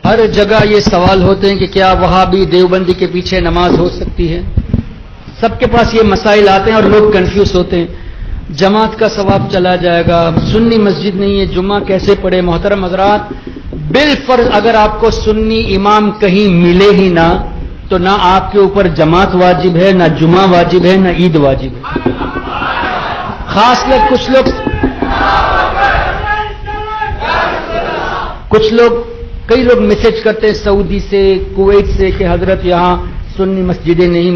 ہر جگہ یہ سوال ہوتے ہیں کہ کیا وہابی دیوبندی کے پیچھے نماز ہو سکتی ہے؟ سب کے پاس یہ مسائل آتے ہیں اور لوگ کنفیوز ہوتے ہیں. جماعت کا ثواب چلا جائے گا، سنی مسجد نہیں ہے، جمعہ کیسے پڑھے؟ محترم حضرات، بالفرض اگر آپ کو سنی امام کہیں ملے ہی نہ تو نہ آپ کے اوپر جماعت واجب ہے، نہ جمعہ واجب ہے، نہ عید واجب ہے. خاص کر کئی لوگ میسج کرتے ہیں سعودی سے، کویت سے کہ حضرت یہاں سنی مسجدیں نہیں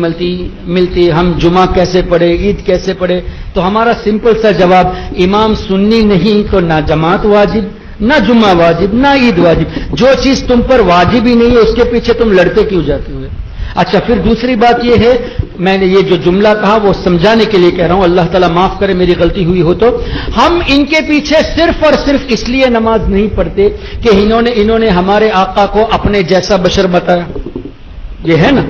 ملتی، ہم جمعہ کیسے پڑھے، عید کیسے پڑھے؟ تو ہمارا سمپل سا جواب، امام سنی نہیں تو نہ جماعت واجب، نہ جمعہ واجب، نہ عید واجب. جو چیز تم پر واجب ہی نہیں ہے اس کے پیچھے تم لڑتے کیوں جاتے ہوئے؟ اچھا، پھر دوسری بات یہ ہے، میں نے یہ جو جملہ کہا وہ سمجھانے کے لیے کہہ رہا ہوں، اللہ تعالیٰ معاف کرے میری غلطی ہوئی ہو تو. ہم ان کے پیچھے صرف اور صرف اس لیے نماز نہیں پڑھتے کہ انہوں نے ہمارے آقا کو اپنے جیسا بشر بتایا. یہ ہے نا،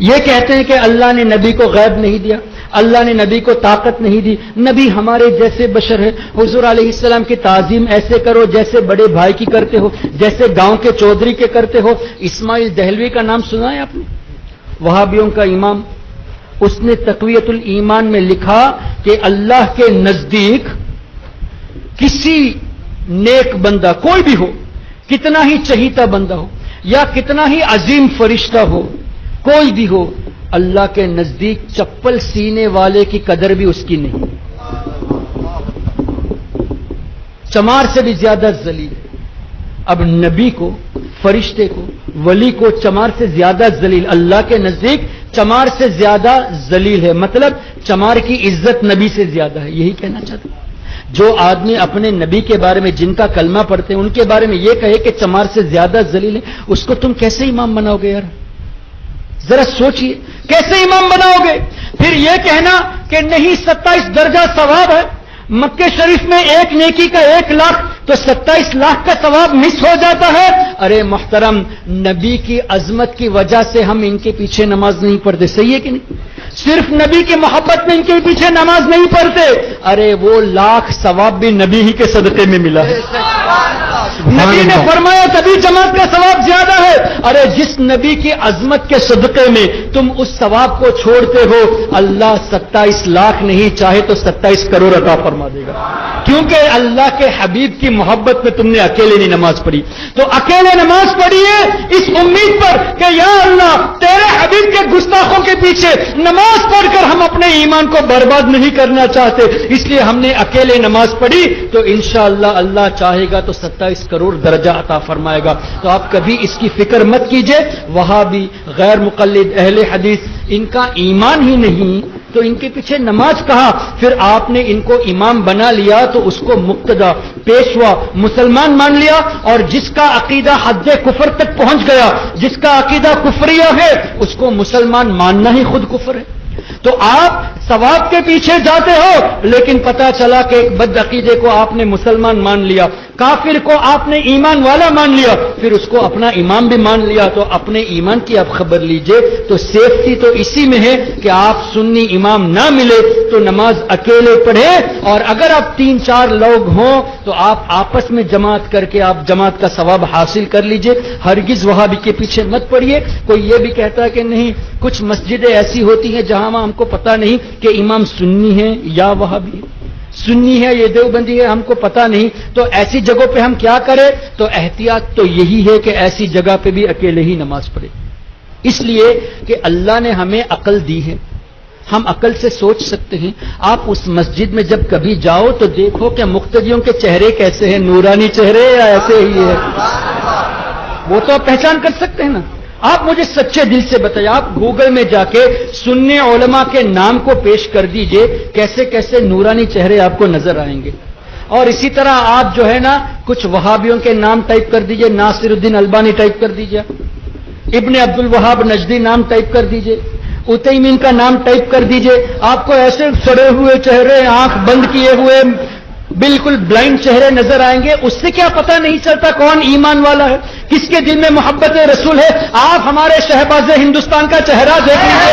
یہ کہتے ہیں کہ اللہ نے نبی کو غیب نہیں دیا، اللہ نے نبی کو طاقت نہیں دی، نبی ہمارے جیسے بشر ہے. حضور علیہ السلام کی تعظیم ایسے کرو جیسے بڑے بھائی کی کرتے ہو، جیسے گاؤں کے چودھری کے کرتے ہو. اسماعیل دہلوی کا نام سنا ہے آپ نے؟ وہابیوں کا امام. اس نے تقویت الایمان میں لکھا کہ اللہ کے نزدیک کسی نیک بندہ کوئی بھی ہو، کتنا ہی چہیتا بندہ ہو یا کتنا ہی عظیم فرشتہ ہو، کوئی بھی ہو، اللہ کے نزدیک چپل سینے والے کی قدر بھی اس کی نہیں. چمار سے بھی زیادہ ذلیل ہے. اب نبی کو، فرشتے کو، ولی کو چمار سے زیادہ ذلیل، اللہ کے نزدیک چمار سے زیادہ ذلیل ہے. مطلب چمار کی عزت نبی سے زیادہ ہے. یہی کہنا چاہتا ہوں. جو آدمی اپنے نبی کے بارے میں، جن کا کلمہ پڑھتے ہیں، ان کے بارے میں یہ کہے کہ چمار سے زیادہ ذلیل ہے، اس کو تم کیسے امام بناؤ گے یار؟ ذرا سوچئے، کیسے امام بناؤ گے؟ پھر یہ کہنا کہ نہیں 27 درجہ ثواب ہے، مکہ شریف میں ایک نیکی کا 1 لاکھ تو 27 لاکھ کا ثواب مس ہو جاتا ہے. ارے محترم، نبی کی عظمت کی وجہ سے ہم ان کے پیچھے نماز نہیں پڑھتے. صحیح ہے کہ نہیں؟ صرف نبی کی محبت میں ان کے پیچھے نماز نہیں پڑھتے. ارے وہ لاکھ ثواب بھی نبی ہی کے صدقے میں ملا ہے. نبی نے فرمایا تبھی جماعت کا ثواب زیادہ ہے. ارے جس نبی کی عظمت کے صدقے میں تم اس ثواب کو چھوڑتے ہو، اللہ 27 لاکھ نہیں چاہے تو 27 کروڑ عطا فرما دے گا. کیونکہ اللہ کے حبیب کی محبت میں تم نے اکیلے نہیں نماز پڑھی. تو اکیلے نماز پڑھیے اس امید پر کہ یا اللہ تیرے حبیب کے گستاخوں کے پیچھے نماز پڑھ کر ہم اپنے ایمان کو برباد نہیں کرنا چاہتے، اس لیے ہم نے اکیلے نماز پڑھی. تو انشاءاللہ اللہ چاہے گا تو 27 کروڑ درجہ عطا فرمائے گا. تو آپ کبھی اس کی فکر مت کیجئے. وہابی، غیر مقلد، اہل حدیث، ان کا ایمان ہی نہیں تو ان کے پیچھے نماز کہا. پھر آپ نے ان کو امام بنا لیا تو اس کو مقتدا، پیشوا، مسلمان مان لیا. اور جس کا عقیدہ حد کفر تک پہنچ گیا، جس کا عقیدہ کفریہ ہے، اس کو مسلمان ماننا ہی خود کفر ہے. تو آپ ثواب کے پیچھے جاتے ہو، لیکن پتا چلا کہ ایک بد عقیدے کو آپ نے مسلمان مان لیا، کافر کو آپ نے ایمان والا مان لیا، پھر اس کو اپنا امام بھی مان لیا. تو اپنے ایمان کی آپ خبر لیجئے. تو سیفٹی تو اسی میں ہے کہ آپ سنی امام نہ ملے تو نماز اکیلے پڑھے، اور اگر آپ 3-4 لوگ ہوں تو آپ آپس میں جماعت کر کے آپ جماعت کا ثواب حاصل کر لیجئے. ہرگز وہابی کے پیچھے مت پڑھیے. کوئی یہ بھی کہتا ہے کہ نہیں کچھ مسجدیں ایسی ہوتی ہیں جہاں ہم کو پتہ نہیں کہ امام سنی ہے یا وہابی ہے، سنی ہے یہ دیوبندی ہے، ہم کو پتہ نہیں. تو ایسی جگہوں پہ ہم کیا کریں؟ تو احتیاط تو یہی ہے کہ ایسی جگہ پہ بھی اکیلے ہی نماز پڑھے. اس لیے کہ اللہ نے ہمیں عقل دی ہے، ہم عقل سے سوچ سکتے ہیں. آپ اس مسجد میں جب کبھی جاؤ تو دیکھو کہ مقتدیوں کے چہرے کیسے ہیں، نورانی چہرے یا ایسے ہی ہے، وہ تو آپ پہچان کر سکتے ہیں نا. آپ مجھے سچے دل سے بتائیے، آپ گوگل میں جا کے سنی علماء کے نام کو پیش کر دیجئے، کیسے کیسے نورانی چہرے آپ کو نظر آئیں گے. اور اسی طرح آپ جو ہے نا کچھ وہابیوں کے نام ٹائپ کر دیجئے، ناصر الدین البانی ٹائپ کر دیجئے، ابن عبد الوہاب نجدی نام ٹائپ کر دیجئے، عثیمین کا نام ٹائپ کر دیجئے. آپ کو ایسے سڑے ہوئے چہرے، آنکھ بند کیے ہوئے، بالکل بلائنڈ چہرے نظر آئیں گے. اس سے کیا پتہ نہیں چلتا کون ایمان والا ہے. کس کے دل میں محبت رسول ہے؟ آپ ہمارے شہباز ہندوستان کا چہرہ دیکھ لیجیے،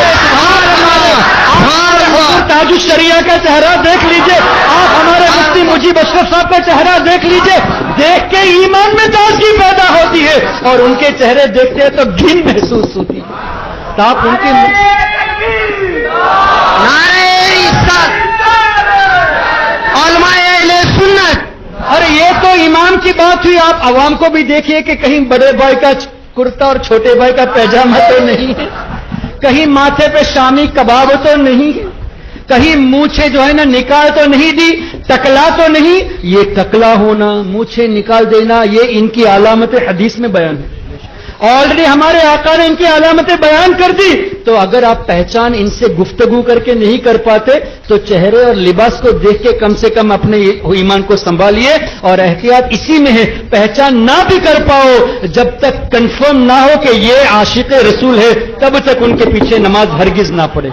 تاج الشریعہ کا چہرہ دیکھ لیجیے، آپ ہمارے مفتی مجیب اشرف صاحب کا چہرہ دیکھ لیجیے، دیکھ کے ایمان میں تازگی پیدا ہوتی ہے، اور ان کے چہرے دیکھتے ہیں تو گھن محسوس ہوتی ہے۔ تو آپ ان کی علماء اہل سنت، ارے یہ تو ایمان کی بات ہوئی۔ آپ عوام کو بھی دیکھیے کہ کہیں بڑے بھائی کا کرتا اور چھوٹے بھائی کا پیجامہ تو نہیں ہے، کہیں ماتھے پہ شامی کباب تو نہیں ہے، کہیں مونچھیں جو ہے نا نکال تو نہیں دی، ٹکلا تو نہیں۔ یہ ٹکلا ہونا، مونچھیں نکال دینا، یہ ان کی علامت حدیث میں بیان ہے۔ آلریڈی ہمارے آقا نے ان کی علامتیں بیان کر دی، تو اگر آپ پہچان ان سے گفتگو کر کے نہیں کر پاتے تو چہرے اور لباس کو دیکھ کے کم سے کم اپنے ایمان کو سنبھالیے، اور احتیاط اسی میں ہے، پہچان نہ بھی کر پاؤ جب تک کنفرم نہ ہو کہ یہ عاشق رسول ہے، تب تک ان کے پیچھے نماز ہرگز نہ پڑھے۔